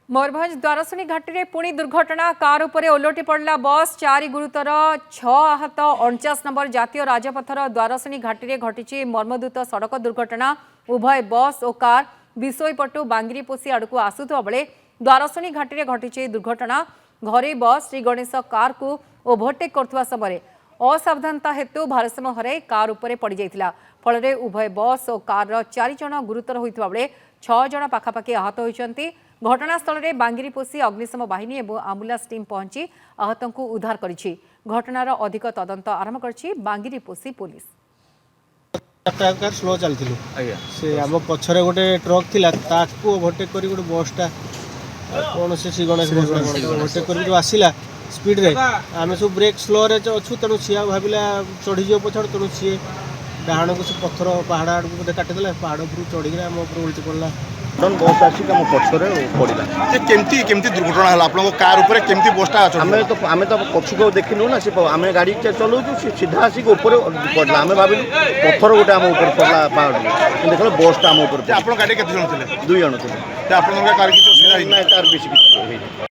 मयूरभंज द्वारसुनी घाटी में पुणी दुर्घटना कार उपरे ओलटी पड़ा बस 4 गुरुतर 6 आहत 49 नंबर जातीय राजपथर द्वारसुनी घाटी में घटी मर्मदूत सड़क दुर्घटना। उभय बस और कार विशोईपटू बांगिरीपोषी आड़क आसुवा बेले द्वारसुनी घाटी में घटी दुर्घटना। घरे बस श्री गणेश कार को ओभरटेक करथुवा समय असावधानता हेतु भारसाम्य हराई कार उपरे पड़ जाइथिला। फल उभय बस और कार 4 जण गुरुतर होइथिबा बेले 6 जण पाखापाखि आहत होइछन्ति। घटनास्थल में बांगिरीपोषी अग्निशम बाहिनी और आम्बुलांस टीम पहुंची आहत को उद्धार करिछि। घटनार अधिक तदंत आरंभ करिछि बांगिरीपोषी पुलिस। कार स्लो चलथिलु से हम पछरे गोटे ट्रक थिला ताकू ओभरटेक करी गोटे बसटा कोन से गणेश बस ओभरटेक करी जो आसिला स्पीड रे आमे सब ब्रेक स्लो रे अछु तनु छिया भाबिला चढ़ी जो पछड़ तनु छिए डाहाण को से पत्थर पहाड़ आड़ को काटि देला पहाड़ ऊपर चढ़ी के हम ऊपर उल्टी पड़ला बस आसिक आम पछरे पड़ा केमती केमती दुर्घटना है आपन कार ऊपर केमती बसटा आमे तो पछुक देखिलु ना से आमे गाड़ी चलाऊ सीधा आसिक ऊपर पड़ला आमे भाबिलु पत्थर गोटे आम ऊपर पड़ला पहाड़ देखल बसटा आम ऊपर आपन गाड़ी केते जण थिले 2 जण थे आपन कार किछ असुविधा ना तार बेसी किछ